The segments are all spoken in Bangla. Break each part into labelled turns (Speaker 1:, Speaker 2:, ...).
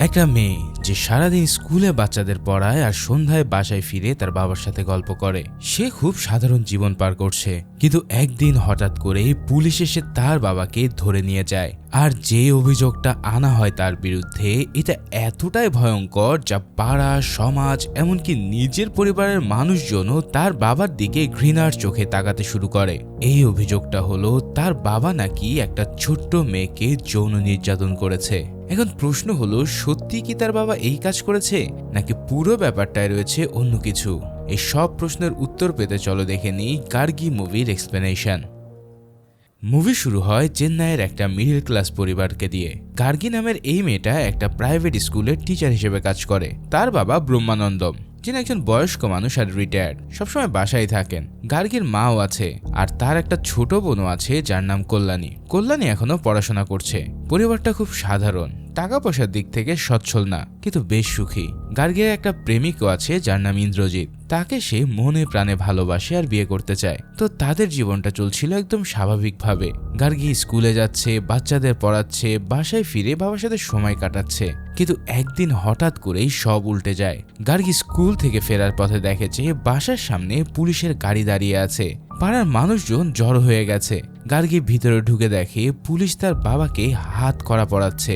Speaker 1: একটা মেয়ে যে সারাদিন স্কুলে বাচ্চাদের পড়ায় আর সন্ধ্যায় বাসায় ফিরে তার বাবার সাথে গল্প করে। সে খুব সাধারণ জীবন পার করছে, কিন্তু একদিন হঠাৎ করে পুলিশ এসে তার বাবাকে ধরে নিয়ে যায়। আর যে অভিযোগটা আনা হয় তার বিরুদ্ধে, এটা এতটাই ভয়ঙ্কর যা পাড়া, সমাজ, এমনকি নিজের পরিবারের মানুষজনও তার বাবার দিকে ঘৃণার চোখে তাকাতে শুরু করে। এই অভিযোগটা হলো তার বাবা নাকি একটা ছোট্ট মেয়েকে যৌন নির্যাতন করেছে। এখন প্রশ্ন হলো, সত্যি কি তার বাবা এই কাজ করেছে, নাকি পুরো ব্যাপারটায় রয়েছে অন্য কিছু? এই সব প্রশ্নের উত্তর পেতে চলো দেখে নিই গার্গি মুভির এক্সপ্লেনেশন। মুভি শুরু হয় চেন্নাইয়ের একটা মিডল ক্লাস পরিবারকে দিয়ে। গার্গি নামের এই মেয়েটা একটা প্রাইভেট স্কুলের টিচার হিসেবে কাজ করে। তার বাবা ব্রহ্মানন্দম, যিনি একজন বয়স্ক মানুষ আর রিটায়ার্ড, সবসময় বাসায় থাকেন। গার্গির মাও আছে, আর তার একটা ছোট বোনও আছে যার নাম কল্যাণী। কল্যাণী এখনো পড়াশোনা করছে। পরিবারটা খুব সাধারণ, টাকা পয়সার দিক থেকে সচ্ছল না, কিন্তু বেশ সুখী। গার্গির একটা প্রেমিকও আছে যার নাম ইন্দ্রজিৎ। তাকে সে মনে প্রাণে ভালোবাসে আর বিয়ে করতে চায়। তো তাদের জীবনটা চলছিল একদম স্বাভাবিকভাবে। গার্গি স্কুলে যাচ্ছে, বাচ্চাদের পড়াচ্ছে, বাসায় ফিরে বাবার সাথে সময় কাটাচ্ছে। কিন্তু একদিন হঠাৎ করেই সব উল্টে যায়। গার্গি স্কুল থেকে ফেরার পথে দেখে যে বাসার সামনে পুলিশের গাড়ি দাঁড়িয়ে আছে। পাড়ার মানুষজন জড়ো হয়ে গেছে। গার্গি ভিতরে ঢুকে দেখে পুলিশ তার বাবাকে হাত করা পড়াচ্ছে।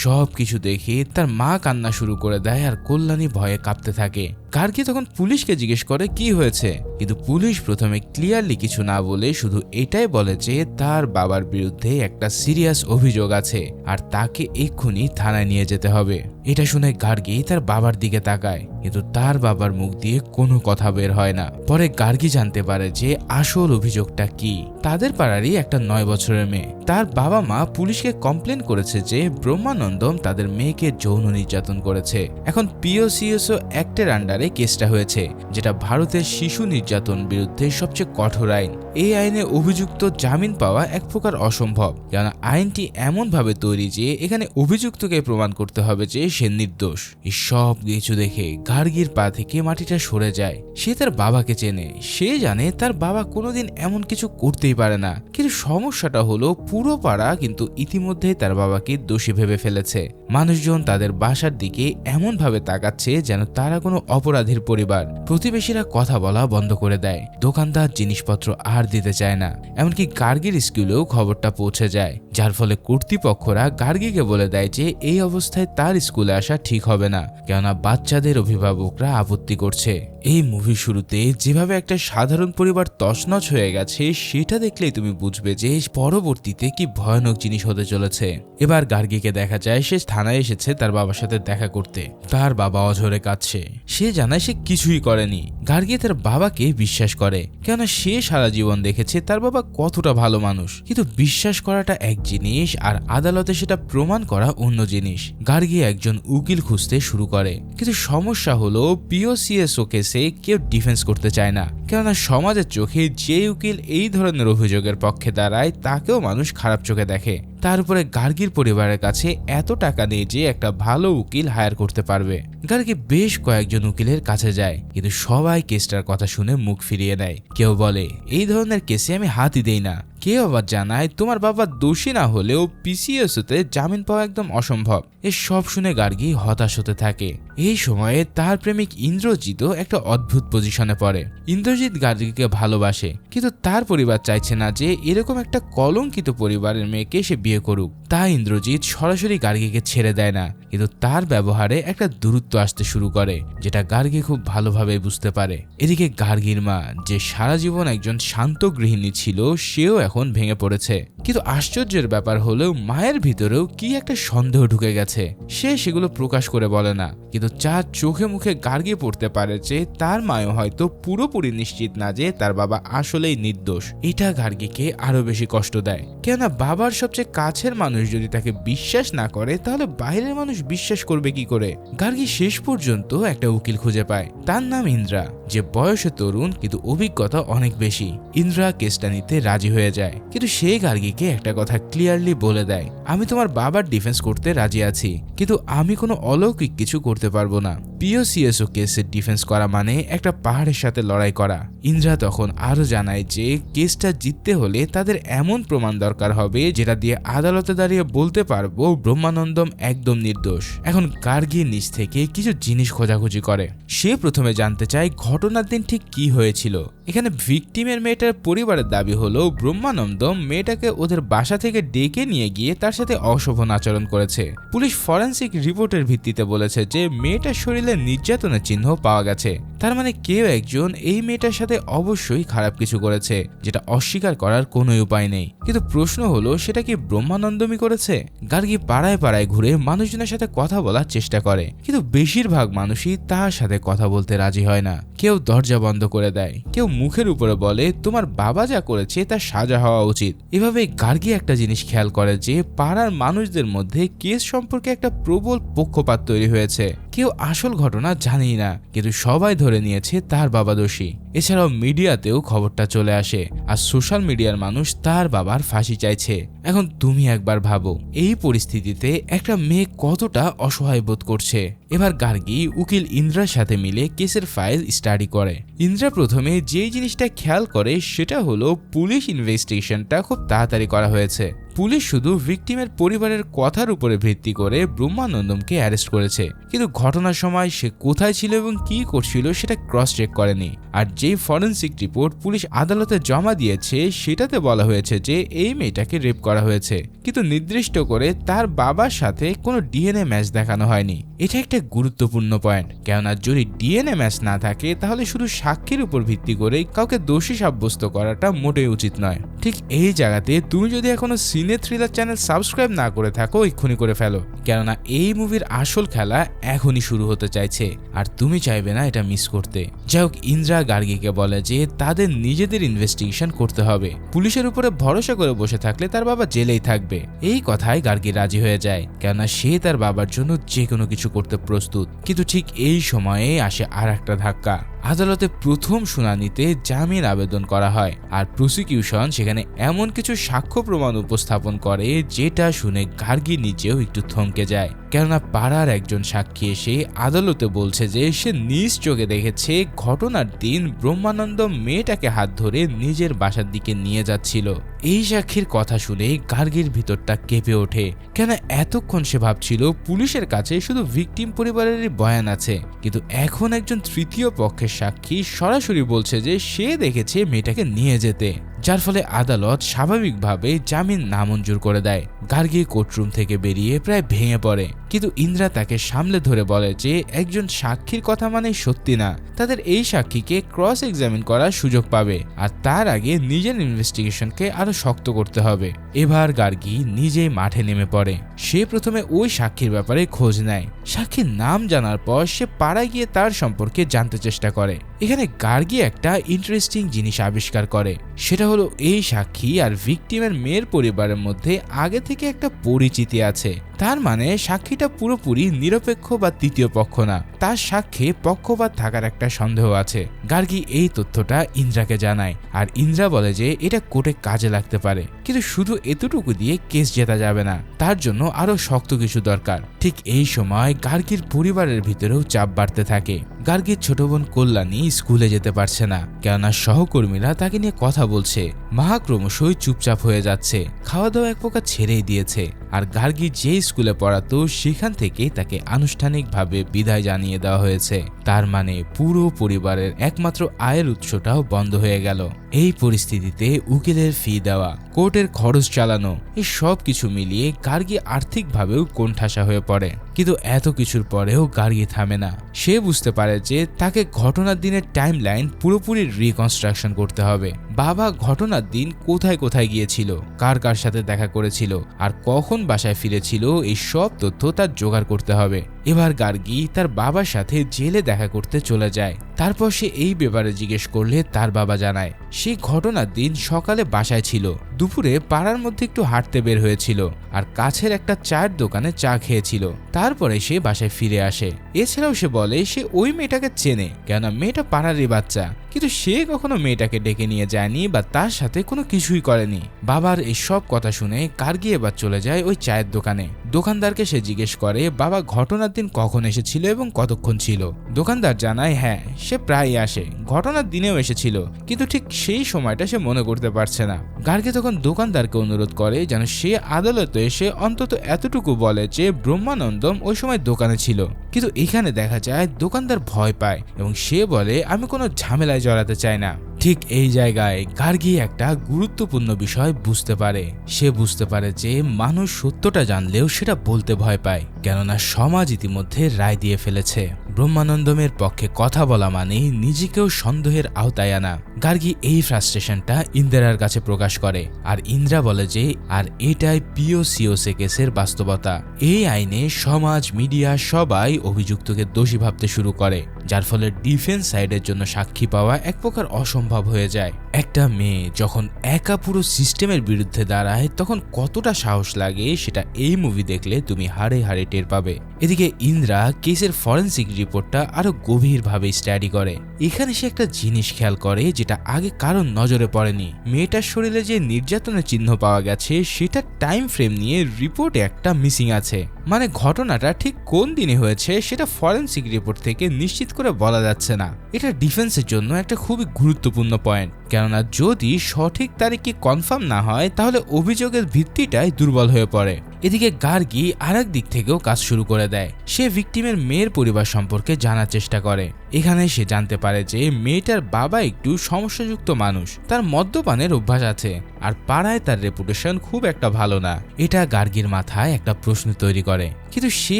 Speaker 1: সব কিছু দেখে তার মা কান্না শুরু করে দেয়, আর কল্যাণী ভয়ে কাঁপতে থাকে। গার্গি তখন পুলিশকে জিজ্ঞেস করে কি হয়েছে, কিন্তু পুলিশ প্রথমে ক্লিয়ারলি কিছু না বলে শুধু এটাই বলে যে তার বাবার বিরুদ্ধে একটা সিরিয়াস অভিযোগ আছে, আর তাকে এক্ষুনি থানায় নিয়ে যেতে হবে। এটা শুনে গার্গি তার বাবার দিকে তাকায়, কিন্তু তার বাবার মুখ দিয়ে কোনো কথা বের হয় না। পরে গার্গি জানতে পারে যে আসল অভিযোগটা কি। তাদের পাড়ারই একটা 9 বছরের মেয়ে। তার বাবা মা পুলিশকে কমপ্লেন করেছে যে ব্রহ্মানন্দম তাদের মেয়েকে যৌন নির্যাতন করেছে। এখন পিওসিএসও অ্যাক্টের আন্ডারে কেসটা হয়েছে, যেটা ভারতের শিশু নির্যাতন বিরুদ্ধে সবচেয়ে কঠোর আইন। এই আইনে অভিযুক্ত জামিন পাওয়া এক প্রকার অসম্ভব, কারণ আইনটি এমন ভাবে তৈরি যে এখানে অভিযুক্তকে প্রমাণ করতে হবে যে সে নির্দোষ। এই সব কিছু দেখে গার্গির পা থেকে মাটিটা সরে যায়। সে তার বাবাকে চেনে, সে জানে তার বাবা কোনোদিন এমন কিছু করতেই পারে না। কিন্তু সমস্যাটা হলো পুরো পাড়া কিন্তু ইতিমধ্যেই তার বাবাকে দোষী ভেবে ফেলেছে। মানুষজন তাদের বাসার দিকে এমন ভাবে তাকাচ্ছে যেন তারা কোনো অপরাধীর পরিবার। প্রতিবেশীরা কথা বলা বন্ধ করে দেয়। দোকানদার জিনিসপত্র আর দিতে চায় না। এমনকি গার্গির স্কুলেও খবরটা পৌঁছে যায়, যার ফলে কর্তৃপক্ষরা গার্গিকে বলে দেয় যে এই অবস্থায় তার স্কুলে আসা ঠিক হবে না, কেননা বাচ্চাদের অভিভাবকরা আপত্তি করছে। এই মুভি শুরুতে যেভাবে একটা সাধারণ পরিবার তছনছ হয়ে গেছে, সেটা দেখলেই তুমি বুঝবে যে পরবর্তীতে কি ভয়ানক জিনিস হতে চলেছে। এবার গার্গিকে দেখা যায় সে থানায় এসেছে তার বাবার সাথে দেখা করতে। তার বাবা অঝরে কাঁদছে। সে জানায় সে কিছুই করেনি। গার্গি তার বাবাকে বিশ্বাস করে, কেননা সে সারা জীবন দেখেছে তার বাবা কতটা ভালো মানুষ। কিন্তু বিশ্বাস করাটা এক জিনিস, আর আদালতে সেটা প্রমাণ করা অন্য জিনিস। গার্গি একজন উকিল খুঁজতে শুরু করে, কিন্তু সমস্যা হলো পিওসিএসও কেসে কেউ ডিফেন্স করতে চায় না, কেননা সমাজের চোখে যে উকিল এই ধরনের অভিযোগের পক্ষে দাঁড়ায় তাকেও মানুষ খারাপ চোখে দেখে। তার উপরে গার্গির পরিবারের কাছে এত টাকা নেই যে একটা ভালো উকিল হায়ার করতে পারবে। গার্গি বেশ কয়েকজন উকিলের কাছে যায়, কিন্তু সবাই কেসটার কথা শুনে মুখ ফিরিয়ে নেয়। কেউ বলে এই ধরনের কেসে আমি হাতই দেই না, কেউ আবার জানায় তোমার বাবা দোষী না হলেও পিসিএসতে জামিন পাওয়া একদম অসম্ভব। এ সব শুনে গার্গি হতাশ হতে থাকে। এই সময়ে তার প্রেমিক ইন্দ্রজিৎও একটা অদ্ভুত পজিশনে পড়ে। ইন্দ্রজিৎ গার্গিকে ভালোবাসে, কিন্তু তার পরিবার চাইছে না যে এরকম একটা কলঙ্কিত পরিবারের মেয়েকে সে বিয়ে করুক। তাই ইন্দ্রজিৎ সরাসরি গার্গিকে ছেড়ে দেয় না, কিন্তু তার ব্যবহারে একটা দূরত্ব আসতে শুরু করে, যেটা গার্গি খুব ভালোভাবে বুঝতে পারে। এদিকে গার্গির মা, যে সারা জীবন একজন শান্ত গৃহিণী ছিল, সেও এখন ভেঙে পড়েছে। কিন্তু আশ্চর্যের ব্যাপার হলো মায়ের ভিতরেও কি একটা সন্দেহ ঢুকে গেছে। সে সেগুলো প্রকাশ করে বলে না, কিন্তু যার চোখে মুখে গার্গি পড়তে পারে যে তার মাও হয়তো পুরোপুরি নিশ্চিত না যে তার বাবা আসলেই নির্দোষ। এটা গার্গিকে আরো বেশি কষ্ট দেয়, কেননা বাবার সবচেয়ে কাছের মানুষ যদি তাকে বিশ্বাস না করে, তাহলে বাইরের মানুষ বিশ্বাস করবে কি করে। গার্গি শেষ পর্যন্ত একটা উকিল খুঁজে পায়। তার নাম ইন্দ্রা, যে বয়সে তরুণ কিন্তু অভিজ্ঞতা অনেক বেশি। ইন্দ্রা কেসটা নিতে রাজি হয়ে যায়, কিন্তু সে গার্গিকে একটা কথা ক্লিয়ারলি বলে দেয়, আমি তোমার বাবার ডিফেন্স করতে রাজি আছি, কিন্তু আমি কোনো অলৌকিক কিছু করতে পারবো না। পিওসিএসও কেসের ডিফেন্স করা মানে একটা পাহাড়ের সাথে লড়াই করা। ইন্দ্রা তখন আরো জানায় যে কেসটা জিততে হলে তাদের এমন প্রমাণ দরকার হবে যেটা দিয়ে আদালতে দাঁড়িয়ে বলতে পারবো ব্রহ্মানন্দম একদম নির্দোষ। এখন গার্গী নিজ থেকে কিছু জিনিস খোঁজাখুঁজি করে। সে প্রথমে জানতে চায় ঘটনার দিন ঠিক কি হয়েছিল। এখানে ভিকটিমের মেয়েটার পরিবারের দাবি হলো ব্রহ্মানন্দম মেয়েটাকে ওদের বাসা থেকে ডেকে নিয়ে গিয়ে তার সাথে অশোভন আচরণ করেছে। পুলিশ ফরেন্সিক রিপোর্টের ভিত্তিতে বলেছে যে মেয়েটার শরীরে নির্যাতনের চিহ্ন পাওয়া গেছে। তার মানে কেউ একজন এই মেয়েটার সাথে অবশ্যই খারাপ কিছু করেছে, যেটা অস্বীকার করার কোনো উপায় নেই। কিন্তু প্রশ্ন হলো সেটা কি ব্রহ্মানন্দমই করেছে? গার্গী পাড়ায় পাড়ায় ঘুরে মানুষজনের সাথে কথা বলার চেষ্টা করে, কিন্তু বেশিরভাগ মানুষই তার সাথে কথা বলতে রাজি হয় না। কেউ দরজা বন্ধ করে দেয়, কেউ মুখের উপরে বলে তোমার বাবা যা করেছে তা সাজা হওয়া উচিত। এভাবে গার্গী একটা জিনিস খেয়াল করে যে পাড়ার মানুষদের মধ্যে কেস সম্পর্কে একটা প্রবল পক্ষপাত তৈরি হয়েছে। কেউ আসল ঘটনা জানেই না, কিন্তু সবাই ধরে নিয়েছে তার বাবা দোষী। এছাড়াও মিডিয়াতেও খবরটা চলে আসে, আর সোশ্যাল মিডিয়ার মানুষ তার বাবার ফাঁসি চাইছে। এখন তুমি একবার ভাবো এই পরিস্থিতিতে একটা মেয়ে কতটা অসহায় বোধ করছে। এবার গার্গী উকিল ইন্দ্রার সাথে মিলে কেসের ফাইল স্টাডি করে। ইন্দ্রা প্রথমে যে জিনিসটা খেয়াল করে সেটা হলো পুলিশ ইনভেস্টিগেশনটা খুব তাড়াতাড়ি করা হয়েছে। পুলিশ শুধু ভিকটিমের পরিবারের কথার উপরে ভিত্তি করে ব্রহ্মানন্দমকে অ্যারেস্ট করেছে, কিন্তু ঘটনার সময় সে কোথায় ছিল এবং কি করছিল সেটা ক্রস চেক করেনি। আর যে ফরেন্সিক রিপোর্ট পুলিশ আদালতে জমা দিয়েছে সেটাতে বলা হয়েছে যে এই মেয়েটাকে রেপ করা হয়েছে, কিন্তু নির্দিষ্ট করে তার বাবার সাথে কোনো ডিএনএ ম্যাচ দেখানো হয়নি। এটা একটা গুরুত্বপূর্ণ পয়েন্ট, কেননা যদি ডিএনএ ম্যাচ না থাকে তাহলে শুধু সাক্ষীর উপর ভিত্তি করে কাউকে দোষী সাব্যস্ত করাটা মোটেই উচিত নয়। ঠিক এই জায়গাতে তুমি যদি এখনো সিনে থ্রিলার চ্যানেল সাবস্ক্রাইব না করে থাকো এক্ষুনি করে ফেলো, কেননা এই মুভির আসল খেলা এখনই শুরু হতে চাইছে আর তুমি চাইবে না এটা মিস করতে। যাই হোক, ইন্দ্রা গার্গীকে বলে যে তাদের নিজেদের ইনভেস্টিগেশন করতে হবে, পুলিশের উপরে ভরসা করে বসে থাকলে তার বাবা জেলেই থাকবে। এই কথায় গার্গী রাজি হয়ে যায়, কেননা সে তার বাবার জন্য যে কোনো কিছু করতে প্রস্তুত। কিন্তু ঠিক এই সময়ে আসে আর একটা ধাক্কা। আদালতে প্রথম শুনানিতে জামিন আবেদন করা হয়, আর প্রসিকিউশন সেখানে এমন কিছু সাক্ষ্য প্রমাণ উপস্থাপন করে যেটা শুনে গার্গী নিজেও একটু থমকে যায়। কেননা পাড়ার একজন সাক্ষী এসে আদালতে বলছে যে সে নিজ চোখে দেখেছে ঘটনার দিন ব্রহ্মানন্দ মেয়েটাকে হাত ধরে নিজের বাসার দিকে নিয়ে যাচ্ছিল। এই সাক্ষীর কথা শুনে গার্গীর ভিতরটা কেঁপে ওঠে, কেন এতক্ষণ সে ভাবছিল পুলিশের কাছে শুধু ভিকটিম পরিবারেরই বয়ান আছে, কিন্তু এখন একজন তৃতীয় পক্ষের সাক্ষী সরাসরি বলছে যে সে দেখেছে মেয়েটাকে নিয়ে যেতে, যার ফলে আদালত স্বাভাবিকভাবে জামিন নামঞ্জুর করে দেয়। গার্গী কোর্টরুম থেকে বেরিয়ে প্রায় ভেঙে পড়ে, কিন্তু ইন্দ্রা তাকে সামলে ধরে বলে যে একজন সাক্ষীর কথা মানে সত্যি না, তাদের এই সাক্ষীকে ক্রস এক্সামিন করার সুযোগ পাবে, আর তার আগে নিজের ইনভেস্টিগেশনকে আরো শক্ত করতে হবে। এবার গার্গী নিজেই মাঠে নেমে পড়ে। সে প্রথমে ওই সাক্ষীর ব্যাপারে খোঁজ নেয়। সাক্ষীর নাম জানার পর সে পাড়ায় গিয়ে তার সম্পর্কে জানতে চেষ্টা করে। এখানে গার্গী একটা ইন্টারেস্টিং জিনিস আবিষ্কার করে, সেটা হলো এই সাক্ষী আর ভিকটিমের মেয়ের পরিবারের মধ্যে আগে থেকে একটা পরিচিতি আছে। তার মানে সাক্ষীটা পুরোপুরি নিরপেক্ষ বা তৃতীয় পক্ষ না, তার সাক্ষ্যে পক্ষপাত থাকার একটা সন্দেহ আছে। গার্গী এই তথ্যটা ইন্দ্রাকে জানায়, আর ইন্দ্রা বলে যে এটা কোর্টে কাজে লাগতে পারে, কিন্তু শুধু এতটুকু দিয়ে কেস জেতা যাবে না, তার জন্য আরো শক্ত কিছু দরকার। ঠিক এই সময় গার্গীর পরিবারের ভিতরেও চাপ বাড়তে থাকে। গার্গীর ছোট বোন কল্যাণী স্কুলে যেতে পারছে না, কেননা সহকর্মীরা তাকে নিয়ে কথা বলছে। মা ক্রমশই চুপচাপ হয়ে যাচ্ছে, খাওয়া দাওয়া এক প্রকার ছেড়েই দিয়েছে। আর গার্গী যে স্কুলে পড়াতো সেখান থেকে তাকে আনুষ্ঠানিকভাবে বিদায় জানিয়ে দেওয়া হয়েছে। তার মানে পুরো পরিবারের একমাত্র আয়ের উৎসটাও বন্ধ হয়ে গেল। এই পরিস্থিতিতে উকিলের ফি দেওয়া, কোর্টের খরচ চালানো, এই সব কিছু মিলিয়ে গার্গী আর্থিকভাবেও কোণঠাসা হয়ে পড়ে। কিন্তু এত কিছুর পরেও গার্গী থামে না। সে বুঝতে পারে যে তাকে ঘটনার দিনের টাইম লাইন পুরোপুরি রিকনস্ট্রাকশন করতে হবে। বাবা ঘটনার দিন কোথায় কোথায় গিয়েছিল, কার কার সাথে দেখা করেছিল, আর কখন বাসায় ফিরেছিল, এই সব তথ্য তার জোগাড় করতে হবে। এবার গার্গী তার বাবার সাথে জেলে দেখা করতে চলে যায়। তারপর সে এই ব্যাপারে জিজ্ঞেস করলে তার বাবা জানায় সে ঘটনার দিন সকালে বাসায় ছিল, দুপুরে পাড়ার মধ্যে একটু হাঁটতে বের হয়েছিল, আর কাছের একটা চায়ের দোকানে চা খেয়েছিল। তারপরে সে বাসায় ফিরে আসে। এছাড়াও সে বলে সে ওই মেয়েটাকে চেনে, কেননা মেয়েটা পাড়ারই বাচ্চা, কিন্তু সে কখনো মেয়েটাকে ডেকে নিয়ে যায়নি বা তার সাথে কোনো কিছুই করেনি। বাবার এই সব কথা শুনে গার্গী এবার চলে যায় ওই চায়ের দোকানে। দোকানদারকে সে জিজ্ঞেস করে বাবা ঘটনার দিন কখন এসেছিল এবং কতক্ষণ ছিল। দোকানদার জানায় হ্যাঁ, সে প্রায়ই আসে, ঘটনার দিনেও এসেছিল, কিন্তু ঠিক সেই সময়টা সে মনে করতে পারছে না। গার্গী তখন দোকানদারকে অনুরোধ করে যেন সে আদালতে এসে অন্তত এতটুকু বলে যে ব্রহ্মানন্দম ওই সময় দোকানে ছিল। কিন্তু এখানে দেখা যায় দোকানদার ভয় পায় এবং সে বলে আমি কোনো ঝামেলায় জড়াতে চাই না। ঠিক এই জায়গায় গার্গী একটা গুরুত্বপূর্ণ বিষয় বুঝতে পারে। সে বুঝতে পারে যে মানুষ সত্যটা জানলেও সেটা বলতে ভয় পায়, কেননা সমাজ ইতিমধ্যে রায় দিয়ে ফেলেছে ব্রহ্মানন্দমের পক্ষে কথা বলা মানে নিজেকেও সন্দেহের আওতায় আনা। গার্গী এই ফ্রাস্ট্রেশনটা ইন্দিরার কাছে প্রকাশ করে, আর ইন্দিরা বলে যে আর এটাই পিওসিওসে কেসের বাস্তবতা। এই আইনে সমাজ, মিডিয়া সবাই অভিযুক্তকে দোষী ভাবতে শুরু করে, যার ফলে ডিফেন্স সাইডের জন্য সাক্ষী পাওয়া এক প্রকার অসম্ভব হয়ে যায়। একটা মেয়ে যখন একা পুরো সিস্টেমের বিরুদ্ধে দাঁড়ায় তখন কতটা সাহস লাগে সেটা এই মুভি দেখলে তুমি হাড়ে হাড়ে টের পাবে। এদিকে ইন্দিরা কেসের ফরেন্সিক রিপোর্টটা আরো গভীরভাবে স্টাডি করে। এখানে সে একটা জিনিস খেয়াল করে যেটা আগে কারোর নজরে পড়েনি। মেয়েটার শরীরে যে নির্যাতনের চিহ্ন পাওয়া গেছে সেটা টাইম ফ্রেম নিয়ে রিপোর্টে একটা মিসিং আছে, মানে ঘটনাটা ঠিক কোন দিনে হয়েছে সেটা ফরেন্সিক রিপোর্ট থেকে নিশ্চিত করে বলা যাচ্ছে না। এটা ডিফেন্সের জন্য একটা খুবই গুরুত্বপূর্ণ পয়েন্ট, কেননা যদি সঠিক তারিখে কনফার্ম না হয় তাহলে অভিযোগের ভিত্তিটাই দুর্বল হয়ে পড়ে। এদিকে গার্গী আরেক দিক থেকেও কাজ শুরু করে দেয়। সে ভিকটিমের মেয়ের পরিবার সম্পর্কে জানার চেষ্টা করে। এখানে সে জানতে পারে যে মেয়েটার বাবা একটু সমস্যাযুক্ত মানুষ, তার মদ্যপানের অভ্যাস আছে, আর পাড়ায় তার রেপুটেশন খুব একটা ভালো না। এটা গার্গীর মাথায় একটা প্রশ্ন তৈরি করে, কিন্তু সে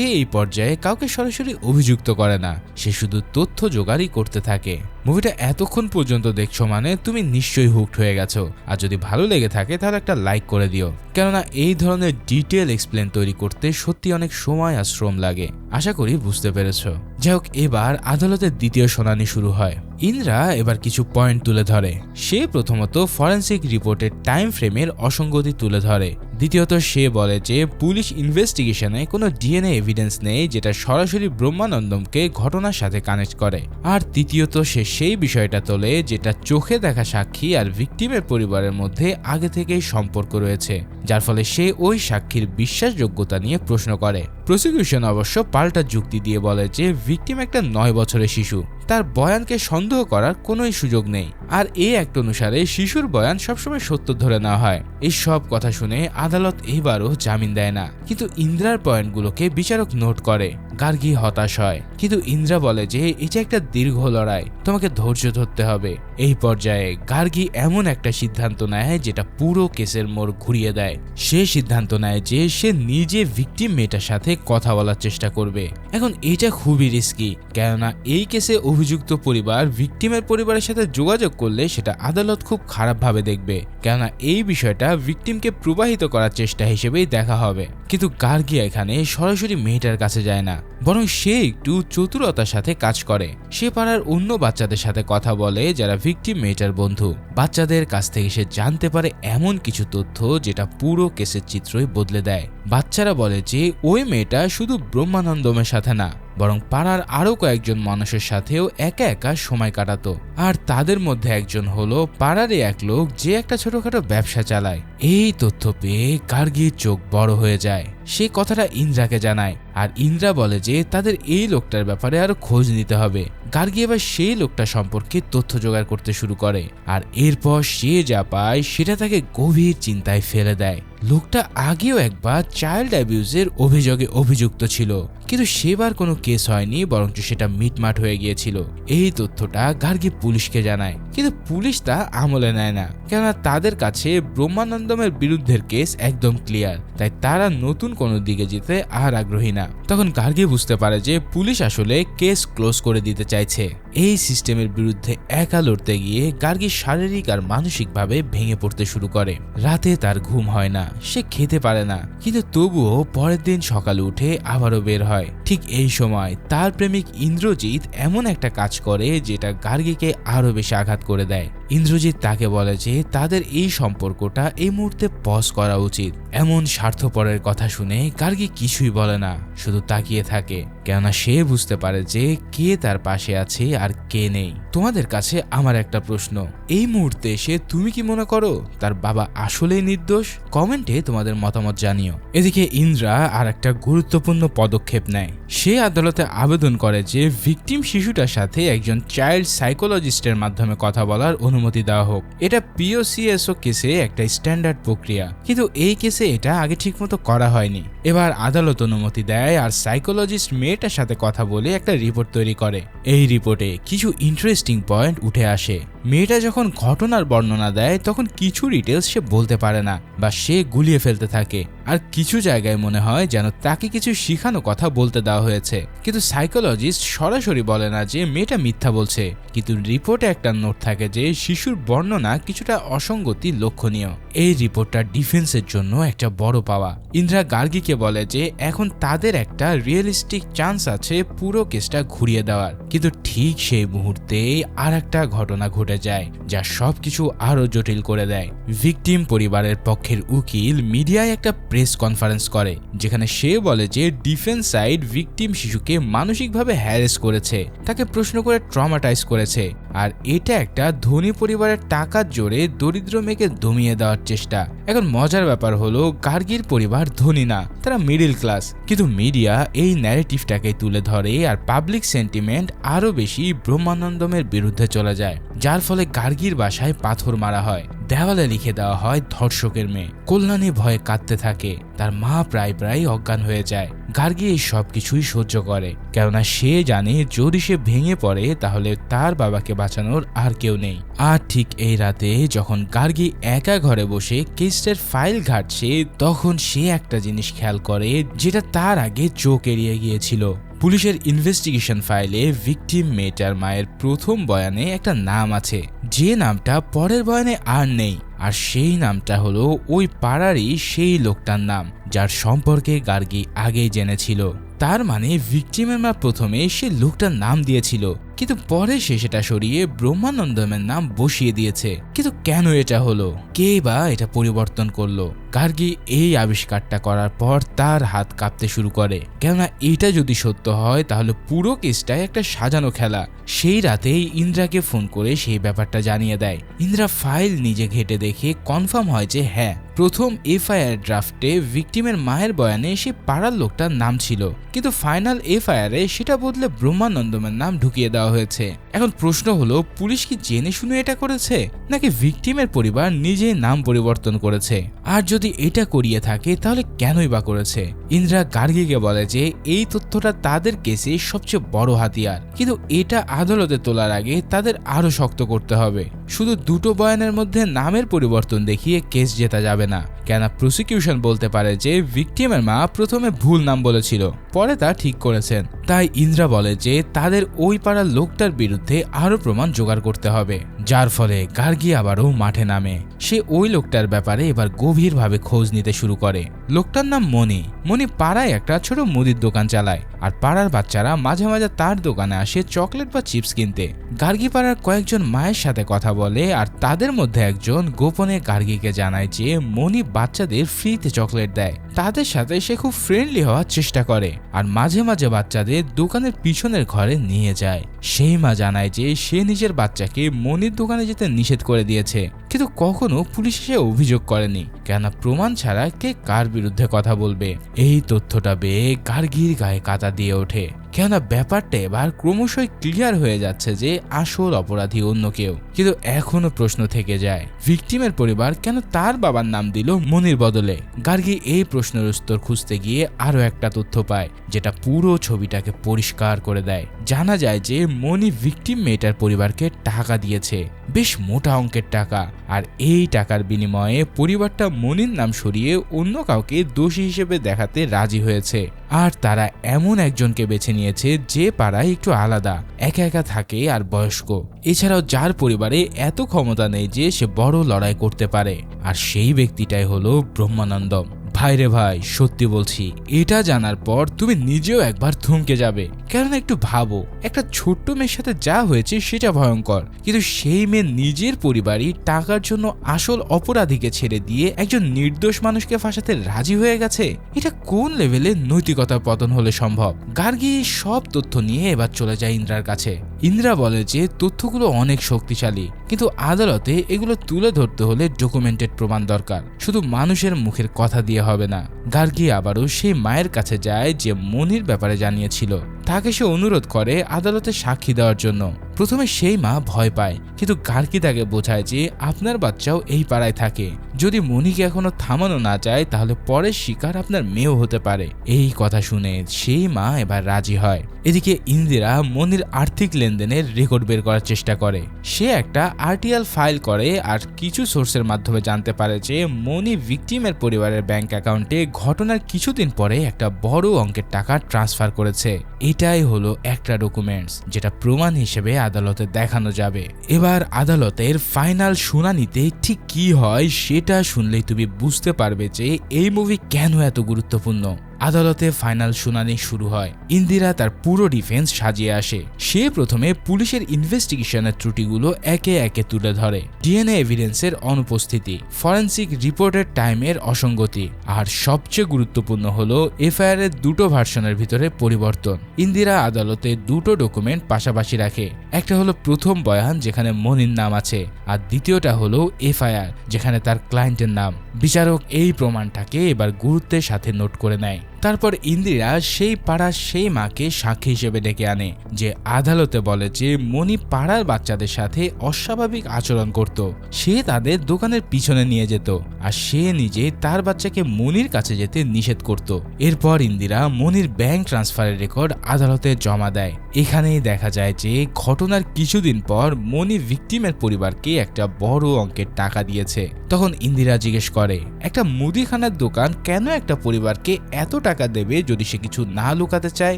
Speaker 1: এই পর্যায়ে কাউকে সরাসরি অভিযুক্ত করে না, সে শুধু তথ্য জোগাড়ই করতে থাকে। মুভিটা এতক্ষণ পর্যন্ত দেখছো মানে তুমি নিশ্চয়ই হুকড হয়ে গেছো, আর যদি ভালো লেগে থাকে তাহলে একটা লাইক করে দিও, কেননা এই ধরনের ডিটেল এক্সপ্লেন তৈরি করতে সত্যি অনেক সময় আর শ্রম লাগে। আশা করি বুঝতে পেরেছো। যাই হোক, এবার আদালতের দ্বিতীয় শুনানি শুরু হয়। ইন্দিরা এবার কিছু পয়েন্ট তুলে ধরে। সে প্রথমত ফরেন্সিক রিপোর্টের টাইম ফ্রেমের অসঙ্গতি তুলে ধরে। দ্বিতীয়ত সে বলে যে পুলিশ ইনভেস্টিগেশনে কোনো ডিএনএ এভিডেন্স নেই যেটা সরাসরি ব্রহ্মানন্দমকে ঘটনার সাথে কানেক্ট করে। আর তৃতীয়ত সে সেই বিষয়টা তোলে যেটা চোখে দেখা সাক্ষী আর ভিকটিমের পরিবারের মধ্যে আগে থেকেই সম্পর্ক রয়েছে, যার ফলে সে ওই সাক্ষীর বিশ্বাসযোগ্যতা নিয়ে প্রশ্ন করে। প্রসিকিউশন অবশ্য পাল্টা যুক্তি দিয়ে বলে যে ভিকটিম একটা 9 বছরের শিশু, তার বয়ানকে সন্দেহ করার কোনোই সুযোগ নেই, আর এই অ্যাক্ট অনুসারে শিশুর বয়ান সবসময় সত্য ধরে নেওয়া হয়। এই সব কথা শুনে আদালত এবারও জামিন দেয় না, কিন্তু ইন্দিরার পয়েন্টগুলোকে বিচারক নোট করে। গার্গী হতাশ হয়, কিন্তু ইন্দিরা বলে যে এটা একটা দীর্ঘ লড়াই, তোমাকে ধৈর্য ধরতে হবে। এই পর্যায়ে গার্গী এমন একটা সিদ্ধান্ত নেয় যেটা পুরো কেসের মোড় ঘুরিয়ে দেয়। সে সিদ্ধান্ত নেয় যে সে নিজে ভিকটিম মেয়েটার সাথে কথা বলার চেষ্টা করবে। এখন এটা খুবই রিস্কি, কেননা এই কেসে অভিযুক্ত পরিবার ভিকটিমের পরিবারের সাথে যোগাযোগ করলে সেটা আদালত খুব খারাপভাবে দেখবে, কেননা এই বিষয়টা ভিকটিমকে প্রবাহিত করার চেষ্টা হিসেবেই দেখা হবে। কিন্তু গার্গী এখানে সরাসরি মেয়েটার কাছে যায় না, বরং সে একটু চতুরতার সাথে কাজ করে। সে পাড়ার অন্য বাচ্চাদের সাথে কথা বলে যারা ভিকটিম মেয়েটার বন্ধু। বাচ্চাদের কাছ থেকে সে জানতে পারে এমন কিছু তথ্য যেটা পুরো কেসের চিত্রই বদলে দেয়। বাচ্চারা বলে যে ওই মেয়েটা শুধু ব্রহ্মানন্দমের সাথে না, বরং পাড়ার আরো কয়েকজন মানুষের সাথেও একা একা সময় কাটাতো, আর তাদের মধ্যে একজন হলো পাড়ারই এক লোক যে একটা ছোটখাটো ব্যবসা চালায়। এই তথ্য পেয়ে গার্গীর চোখ বড় হয়ে যায়। সে কথাটা ইন্দ্রাকে জানায়, আর ইন্দ্রা বলে যে তাদের এই লোকটার ব্যাপারে আরো খোঁজ নিতে হবে। গার্গী এবার সেই লোকটা সম্পর্কে তথ্য জোগাড় করতে শুরু করে, আর এরপর সে যা পায় সেটা তাকে গভীর চিন্তায় ফেলে দেয়। লোকটা আগেও একবার চাইল্ড অ্যাবিউজের অভিযোগে অভিযুক্ত ছিল, কিন্তু সেবার কোনো কেস হয়নি, বরঞ্চ সেটা মিটমাট হয়ে গিয়েছিল। এই তথ্যটা গার্গী পুলিশকে জানায়, কিন্তু পুলিশ তা আমলে নেয় না, কেননা তাদের কাছে ব্রহ্মানন্দমের বিরুদ্ধের কেস একদম ক্লিয়ার, তাই তারা নতুন কোনো দিকে যেতে আর আগ্রহী না। তখন গার্গী বুঝতে পারে যে পুলিশ আসলে কেস ক্লোজ করে দিতে চাইছে। এই সিস্টেমের বিরুদ্ধে একা লড়তে গিয়ে গার্গী শারীরিক আর মানসিকভাবে ভেঙে পড়তে শুরু করে। রাতে তার ঘুম হয় না, সে খেতে পারে না, কিন্তু তবুও পরের দিন সকালে উঠে আবারও বের হয়। ঠিক এই সময় তার প্রেমিক ইন্দ্রজিৎ এমন একটা কাজ করে যেটা গার্গীকে আরো বেশি আঘাত করে দেয়। ইন্দ্রজিৎ তাকে বলে যে তাদের এই সম্পর্কটা এই মুহূর্তে পজ করা উচিত। এমন স্বার্থপরের কথা শুনে গার্গী কিছুই বলে না, শুধু তাকিয়ে থাকে, কেননা সে বুঝতে পারে যে কে তার পাশে আছে আর কে নেই। তোমাদের কাছে আমার একটা প্রশ্ন, এই মুহূর্তে এসে তুমি কি মনে করো তার বাবা আসলেই নির্দোষ? কমেন্টে তোমাদের মতামত জানিও। এদিকে ইন্দ্রা আর একটা গুরুত্বপূর্ণ পদক্ষেপ নেয়। সে আদালতে আবেদন করে যে ভিকটিম শিশুটার সাথে একজন চাইল্ড সাইকোলজিস্টের মাধ্যমে কথা বলার অনুমতি দেওয়া হোক। এটা পিওসিএসও কেসে একটা স্ট্যান্ডার্ড প্রক্রিয়া, কিন্তু এই কেসে এটা আগে ঠিকমতো করা হয়নি। এবার আদালত অনুমতি দেয় আর সাইকোলজিস্ট মেয়েটার সাথে কথা বলে একটা রিপোর্ট তৈরি করে। এই রিপোর্টে কিছু ইন্টারেস্টিং পয়েন্ট উঠে আসে। মেয়েটা যখন ঘটনার বর্ণনা দেয় তখন কিছু ডিটেলস সে বলতে পারে না বা সে গুলিয়ে ফেলতে থাকে, আর কিছু জায়গায় মনে হয় যেন তাকে কিছু শিখানো কথা বলতে দেওয়া হয়েছে। কিন্তু সাইকোলজিস্ট সরাসরি বলে না যে মেয়েটা মিথ্যা বলছে, কিন্তু রিপোর্টে একটা নোট থাকে যে শিশুর বর্ণনা কিছুটা অসঙ্গতি লক্ষণীয়। এই রিপোর্টটা ডিফেন্সের জন্য একটা বড় পাওয়া। ইন্দ্রা গার্গীকে বলে যে এখন তাদের একটা রিয়েলিস্টিক চান্স আছে পুরো কেসটা ঘুরিয়ে দেওয়ার, কিন্তু ঠিক সেই মুহূর্তে আর একটা ঘটনা ঘটে যায় যা সবকিছু আরো জটিল করে দেয়। ভিকটিম পরিবারের পক্ষের উকিল মিডিয়ায় একটা প্রেস কনফারেন্স করে, যেখানে সে বলে যে ডিফেন্স সাইড ভিকটিম শিশুকে মানসিকভাবে হ্যারেস করেছে, তাকে প্রশ্ন করে ট্রমাটাইজ করেছে, আর এটা একটা ধনী পরিবারের টাকার জোরে দরিদ্র মেয়েকে দমিয়ে দেওয়ার চেষ্টা। এখন মজার ব্যাপার হলো গার্গীর পরিবার ধনী না, তারা মিডিল ক্লাস, কিন্তু মিডিয়া এই ন্যারেটিভটাকে তুলে ধরে আর পাবলিক সেন্টিমেন্ট আরো বেশি ব্রহ্মানন্দমের বিরুদ্ধে চলে যায়, যার ফলে গার্গীর বাসায় পাথর মারা হয়, দেওয়ালে লিখে দেওয়া হয় ধর্ষকের মেয়ে। কল্যাণী ভয়ে কাঁদতে থাকে, তার মা প্রায় অজ্ঞান হয়ে যায়। গার্গী এই সবকিছুই সহ্য করে, কেননা সে জানে যদি সে ভেঙে পড়ে তাহলে তার বাবাকে বাঁচানোর আর কেউ নেই। আর ঠিক এই রাতে যখন গার্গী একা ঘরে বসে কেসের ফাইল ঘাটছে, তখন সে একটা জিনিস খেয়াল করে যেটা তার আগে চোখ এড়িয়ে গিয়েছিল। পুলিশের ইনভেস্টিগেশন ফাইলে ভিকটিম মেয়েটার মায়ের প্রথম বয়ানে একটা নাম আছে, যে নামটা পরের বয়ানে আর নেই, আর সেই নামটা হলো ওই পাড়ারই সেই লোকটার নাম যার সম্পর্কে গার্গী আগেই জেনেছিল। তার মানে ভিকটিমের মা প্রথমে সে লোকটার নাম দিয়েছিল, কিন্তু পরে সে সেটা সরিয়ে ব্রহ্মানন্দমের নাম বসিয়ে দিয়েছে। কিন্তু কেন এটা হলো, কে বা এটা পরিবর্তন করলো? গার্গী এই আবিষ্কারটা করার পর তার হাত কাঁপতে শুরু করে, কেননা এটা যদি সত্য হয় তাহলে পুরো কেসটাই একটা সাজানো খেলা। সেই রাতেই ইন্দ্রাকে ফোন করে সেই ব্যাপারটা জানিয়ে দেয়। ইন্দ্রা ফাইল নিজে ঘেটে দেখে কনফার্ম হয় যে হ্যাঁ, প্রথম এফআইআর ড্রাফটে ভিকটিমের মায়ের বয়ানে সে পাড়ার লোকটার নাম ছিল, কিন্তু ফাইনাল এফআইআরে সেটা বদলে ব্রহ্মানন্দমের নাম ঢুকিয়ে দেওয়া হয়েছে। এখন প্রশ্ন হলো, পুলিশ কি জেনে শুনে এটা করেছে, নাকি ভিকটিমের পরিবার নিজেই নাম পরিবর্তন করেছে? আর যদি এটা করিয়ে থাকে তাহলে কেনই বা করেছে? ইন্দ্রা গার্গীকে বলে যে এই তথ্যটা তাদের কেসে সবচেয়ে বড় হাতিয়ার, কিন্তু এটা আদালতে তোলার আগে তাদের আরো শক্ত করতে হবে। শুধু দুটো বয়ানের মধ্যে নামের পরিবর্তন দেখিয়ে কেস জেতা যাবে না, কেন প্রসিকিউশন বলতে পারে যে ভিকটিমের মা প্রথমে ভুল নাম বলেছিল, পরে তা ঠিক করেছেন। তাই ইন্দ্রা বলে যে তাদের ওই পাড়ার লোকটার বিরুদ্ধে আরো প্রমাণ জোগাড় করতে হবে, যার ফলে গার্গী আবারও মাঠে নামে। সে ওই লোকটার ব্যাপারে এবার গভীরভাবে খোঁজ নিতে শুরু করে। লোকটার নাম মণি। মণি পাড়ায় একটা ছোট মুদির দোকান চালায়, আর পাড়ার বাচ্চারা মাঝে মাঝে তার দোকানে আসে চকলেট বা চিপস কিনতে। গার্গী পাড়ার কয়েকজন মায়ের সাথে কথা বলে, আর তাদের মধ্যে একজন গোপনে গার্গীকে জানায় যে মণি বাচ্চাদের ফ্রিতে চকলেট দেয়। তাদের সাথে সে খুব ফ্রেন্ডলি হওয়ার চেষ্টা করে, আর মাঝে মাঝে বাচ্চাদের দোকানের পিছনের ঘরে নিয়ে যায়। সেই মা জানায় যে সে নিজের বাচ্চাকে মনির দোকানে যেতে নিষেধ করে দিয়েছে, কিন্তু কখনো পুলিশ এসে অভিযোগ করেনি, কেন প্রমাণ ছাড়া কে কার বিরুদ্ধে কথা বলবে। এই তথ্যটা পেয়ে গার্গীর গায়ে কাঁটা দিয়ে ওঠে, কেন ব্যাপারটা এবার ক্রমশই ক্লিয়ার হয়ে যাচ্ছে যে আসল অপরাধী অন্য কেউ। কিন্তু এখনো প্রশ্ন থেকে যায়, ভিকটিমের পরিবার কেন তার বাবার নাম দিল মনির বদলে? গার্গী এই প্রশ্নের উত্তর খুঁজতে গিয়ে আরো একটা তথ্য পায়, যেটা পুরো ছবিটাকে পরিষ্কার করে দেয়। জানা যায় যে মনি ভিকটিম মেয়েটার পরিবারকে টাকা দিয়েছে, বেশ মোটা অঙ্কের টাকা, আর এই টাকার বিনিময়ে পরিবারটা মনির নাম সরিয়ে অন্য কাউকে দোষী হিসেবে দেখাতে রাজি হয়েছে। আর তারা এমন একজনকে বেছে নিয়েছে যে পাড়ায় একটু আলাদা, একা একা থাকে আর বয়স্ক, এছাড়াও যার পরিবারে এত ক্ষমতা নেই যে সে বড় লড়াই করতে পারে, আর সেই ব্যক্তিটাই হলো ব্রহ্মানন্দম। ভাইরে ভাই, সত্যি বলছি, এটা জানার পর তুমি নিজেও একবার থমকে যাবে। কেননা একটু ভাবো, একটা ছোট্ট মেয়ের সাথে যা হয়েছে সেটা ভয়ঙ্কর, কিন্তু সেই মেয়ে নিজের পরিবারই টাকার জন্য আসল অপরাধীকে ছেড়ে দিয়ে একজন নির্দোষ মানুষকে ফাঁসাতে রাজি হয়ে গেছে। এটা কোন লেভেলে নৈতিকতার পতন হলে সম্ভব? গার্গী সব তথ্য নিয়ে এবার চলে যায় ইন্দ্রার কাছে। ইন্দ্রা বলে যে তথ্যগুলো অনেক শক্তিশালী, কিন্তু আদালতে এগুলো তুলে ধরতে হলে ডকুমেন্টেড প্রমাণ দরকার, শুধু মানুষের মুখের কথা দিয়ে হবে না। গার্গী আবারও সেই মায়ের কাছে যায় যে মনির ব্যাপারে জানিয়েছিল। তাকে সে অনুরোধ করে আদালতে সাক্ষী দেওয়ার জন্য। প্রথমে সেই মা ভয় পায়, কিন্তু গার্গী তাকে বোঝায় যে আপনার বাচ্চাও এই পাড়ায় থাকে, যদি মনিকে এখনো থামানো না যায় তাহলে পরের শিকার আপনার মেয়েও হতে পারে। এই কথা শুনে সেই মা এবার রাজি হয়। এদিকে ইন্দিরা মনির আর্থিক লেনদেনের রেকর্ড বের করার চেষ্টা করে। সে একটা আরটিআল ফাইল করে আর কিছু সোর্সের মাধ্যমে জানতে পারে যে মনি ভিকটিমের পরিবারের ব্যাংক অ্যাকাউন্টে ঘটনার কিছুদিন পরে একটা বড় অঙ্কের টাকা ট্রান্সফার করেছে। এটাই হলো একটা ডকুমেন্টস যেটা প্রমাণ হিসেবে আদালতে দেখানো যাবে। এবার আদালতের ফাইনাল শুনানিতে ঠিক কি হয় সেটা শুনলেই তুমি বুঝতে পারবে যে এই মুভি কেন এত গুরুত্বপূর্ণ। আদালতে ফাইনাল শুনানি শুরু হয়। ইন্দিরা তার পুরো ডিফেন্স সাজিয়ে আসে। সে প্রথমে পুলিশের ইনভেস্টিগেশনের ত্রুটিগুলো একে একে তুলে ধরে, ডিএনএ এভিডেন্সের অনুপস্থিতি, ফরেন্সিক রিপোর্টের টাইমের অসঙ্গতি, আর সবচেয়ে গুরুত্বপূর্ণ হলো এফআইআর এর দুটো ভার্সনের ভিতরে পরিবর্তন। ইন্দিরা আদালতে দুটো ডকুমেন্ট পাশাপাশি রাখে, একটা হলো প্রথম বয়ান যেখানে মনির নাম আছে, আর দ্বিতীয়টা হলো এফআইআর যেখানে তার ক্লায়েন্টের নাম। বিচারক এই প্রমাণটাকে এবার গুরুত্বের সাথে নোট করে নেয়। তারপর ইন্দিরা সেই পাড়ার সেই মাকে সাক্ষী হিসেবে ডেকে আনে, যে আদালতে বলে যে মনি পাড়ার বাচ্চাদের সাথে অস্বাভাবিক আচরণ করত। সে তাদের দোকানের পিছনে নিয়ে যেত, আর সে নিজে তার বাচ্চাকে মনির কাছে যেতে নিষেধ করত। এরপর ইন্দিরা মনির ব্যাংক ট্রান্সফারের রেকর্ড আদালতে জমা দেয়। এখানেই দেখা যায় যে ঘটনার কিছুদিন পর মনি ভিকটিমের পরিবারকে একটা বড় অঙ্কের টাকা দিয়েছে। তখন ইন্দিরা জিজ্ঞেস করে, একটা মুদিখানার দোকান কেন একটা পরিবারকে এত টাকা দেবে যদি সে কিছু না লুকাতে চায়?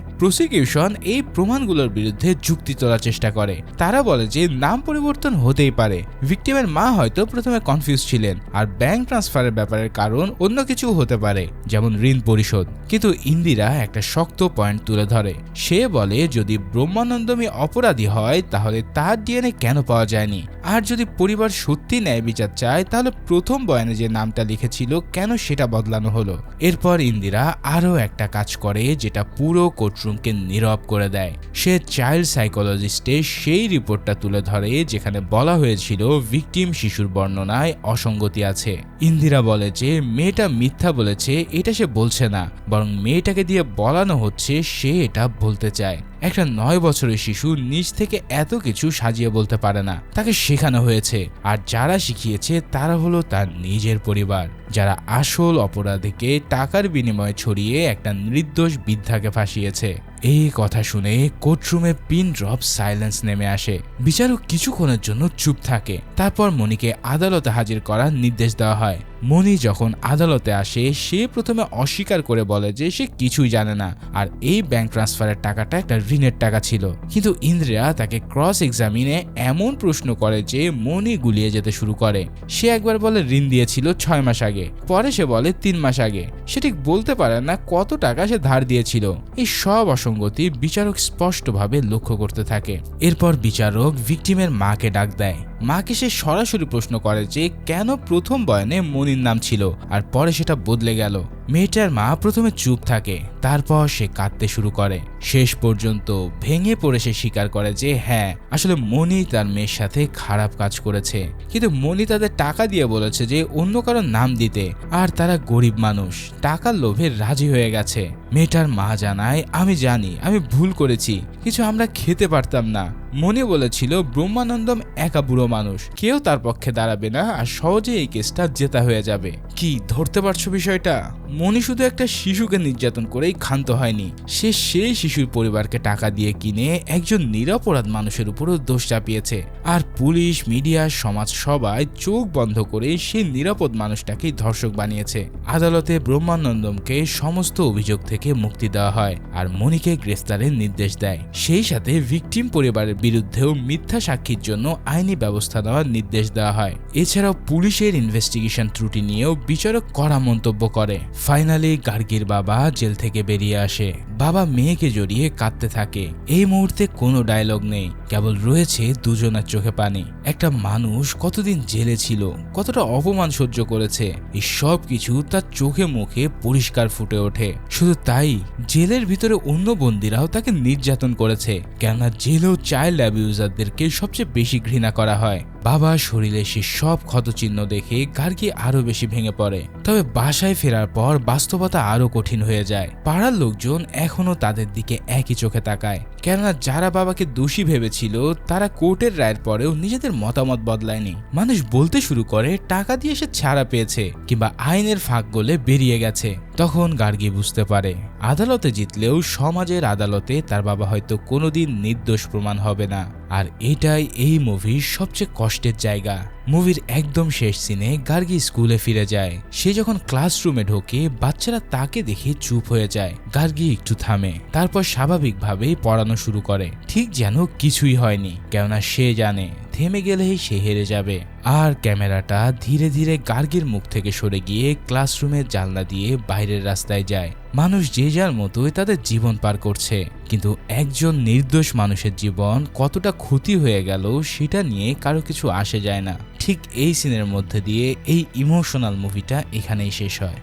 Speaker 1: প্রসিকিউশন এই প্রমাণগুলোর বিরুদ্ধে যুক্তি তোলার চেষ্টা করে। তারা বলে যে নাম পরিবর্তন হতেই পারে, ভিকটিমের মা হয়তো প্রথমে কনফিউজ ছিলেন, আর ব্যাংক ট্রান্সফারের ব্যাপারের কারণ অন্য কিছু হতে পারে, যেমন ঋণ পরিশোধ। কিন্তু ইন্দিরা একটা শক্ত পয়েন্ট তুলে ধরে। সে বলে যদি ব্রহ্মানন্দমী অপরাধী হয় তাহলে তার ডিএনএ কেন পাওয়া যায়নি, আর যদি পরিবার সত্যি ন্যায় বিচার চায় তাহলে প্রথম বয়ানে যে নামটা লিখেছিল কেন সেটা বদলানো হলো। এরপর ইন্দিরা আরো একটা কাজ করে যেটা পুরো কোর্টরুমকে নীরব করে দেয়। সে চাইল্ড সাইকোলজিস্টের সেই রিপোর্টটা তুলে ধরে যেখানে বলা হয়েছিল ভিকটিম শিশুর বর্ণনায় অসঙ্গতি আছে। ইন্দিরা বলে যে মেয়েটা মিথ্যা বলেছে এটা সে বলছে না, বরং মেয়েটাকে দিয়ে বলানো হচ্ছে সে এটা বলতে চায়। একটা 9 বছরের শিশু নিজ থেকে এত কিছু সাজিয়ে বলতে পারে না, তাকে শেখানো হয়েছে, আর যারা শিখিয়েছে তারা হলো তার নিজের পরিবার, যারা আসল অপরাধীকে টাকার বিনিময়ে ছড়িয়ে একটা নির্দোষ বৃদ্ধাকে ফাঁসিয়েছে। এই কথা শুনে কোর্টরুমে পিন ড্রপ সাইলেন্স নেমে আসে। বিচারক কিছুক্ষণের জন্য চুপ থাকে। তারপর মনিকে আদালতে হাজির করার নির্দেশ দেওয়া হয়। মনি যখন আদালতে আসে সে প্রথমে অস্বীকার করে বলে যে সে কিছুই জানে না, আর এই ব্যাংক ট্রান্সফারের টাকাটা একটা ঋণের টাকা ছিল। কিন্তু ইন্দ্রিয়া তাকে ক্রস এক্সামিনে এমন প্রশ্ন করে যে মনি গুলিয়ে যেতে শুরু করে। সে একবার বলে ঋণ দিয়েছিল 6 মাস আগে, পরে সে বলে 3 মাস আগে। সে ঠিক বলতে পারে না কত টাকা সে ধার দিয়েছিল। এই সব অসঙ্গতি বিচারক স্পষ্টভাবে লক্ষ্য করতে থাকে। এরপর বিচারক ভিকটিমের মাকে ডাক দেয়। মাকে সে সরাসরি প্রশ্ন করে যে কেন প্রথম বয়ানে মনির নাম ছিল আর পরে সেটা বদলে গেল। মেয়েটার মা প্রথমে চুপ থাকে, তারপর সে কাঁদতে শুরু করে। শেষ পর্যন্ত ভেঙে পড়ে সে স্বীকার করে যে হ্যাঁ, আসলে মনি তার মেয়ের সাথে খারাপ কাজ করেছে, কিন্তু মনি তাদের টাকা দিয়ে বলেছে যে অন্য কারো নাম দিতে, আর তারা গরিব মানুষ, টাকার লোভে রাজি হয়ে গেছে। মেয়েটার মা জানায়, আমি জানি আমি ভুল করেছি, কিছু আমরা খেতে পারতাম না। মনি বলেছিল ব্রহ্মানন্দম একা বুড়ো মানুষ, কেউ তার পক্ষে দাঁড়াবে না, আর সহজে এই কেসটা জেতা হয়ে যাবে। কি ধরতে পারছো বিষয়টা? মনি শুধু একটা শিশুকে নির্যাতন করেই ক্ষান্ত হয়নি, সে সেই শিশুর পরিবারকে টাকা দিয়ে কিনে একজন নিরপরাধ মানুষের উপরও দোষ চাপিয়েছে। আর পুলিশ, মিডিয়া, সমাজ সবাই চোখ বন্ধ করে সেই নিরাপদ মানুষটাকে ধর্ষক বানিয়েছে। আদালতে ব্রহ্মানন্দমকে সমস্ত অভিযোগ থেকে মুক্তি দেওয়া হয় আর মনিকে গ্রেফতারের নির্দেশ দেয়। সেই সাথে ভিকটিম পরিবারের বিরুদ্ধেও মিথ্যা সাক্ষীর জন্য আইনি ব্যবস্থা নেওয়ার নির্দেশ দেওয়া হয়। এছাড়াও পুলিশের ইনভেস্টিগেশন ত্রুটি নিয়েও বিচারক কড়া মন্তব্য করে। ফাইনালি গার্গীর বাবা জেল থেকে বেরিয়ে আসে। বাবা মেয়েকে জড়িয়ে কাঁদতে থাকে। এই মুহূর্তে কোনো ডায়লগ নেই, কেবল রয়েছে দুজনের চোখে পানি। একটা মানুষ কতদিন জেলে ছিল, কতটা অপমান সহ্য করেছে, এই সব কিছু তার চোখে মুখে পরিষ্কার ফুটে ওঠে। শুধু তাই, জেলের ভিতরে অন্য বন্দীরাও তাকে নির্যাতন করেছে, কেননা জেলেও চাইল্ড অ্যাবিউজারদেরকে সবচেয়ে বেশি ঘৃণা করা হয়। বাবার শরীরে সে সব ক্ষতচিহ্ন দেখে গার্গী আরো বেশি ভেঙে পড়ে। তবে বাসায় ফেরার পর বাস্তবতা আরো কঠিন হয়ে যায়। পাড়ার লোকজন এখনো তাদের দিকে একই চোখে তাকায়, কেননা যারা বাবাকে দোষী ভেবেছিল তারা কোর্টের রায়ের পরেও নিজেদের মতামত বদলায়নি। মানুষ বলতে শুরু করে টাকা দিয়ে সে ছাড়া পেয়েছে কিংবা আইনের ফাঁক গলে বেরিয়ে গেছে। তখন গার্গী বুঝতে পারে আদালতে জিতলেও সমাজের আদালতে তার বাবা হয়তো কোনোদিন নির্দোষ প্রমাণ হবে না। আর এটাই এই মুভির সবচেয়ে কষ্টের জায়গা। মুভির একদম শেষ সিনে গার্গী স্কুলে ফিরে যায়। সে যখন ক্লাসরুমে ঢোকে, বাচ্চারা তাকে দেখে চুপ হয়ে যায়। গার্গী একটু থামে, তারপর স্বাভাবিকভাবেই পড়ানো শুরু করে, ঠিক যেন কিছুই হয়নি, কেননা সে জানে থেমে গেলেই সে হেরে যাবে। আর ক্যামেরাটা ধীরে ধীরে গার্গীর মুখ থেকে সরে গিয়ে ক্লাসরুমের জানলা দিয়ে বাইরের রাস্তায় যায়। মানুষ যে যার মতোই তাদের জীবন পার করছে, কিন্তু একজন নির্দোষ মানুষের জীবন কতটা ক্ষতি হয়ে গেল সেটা নিয়ে কারো কিছু আসে যায় না। ঠিক এই সিনের মধ্যে দিয়ে এই ইমোশনাল মুভিটা এখানেই শেষ হয়।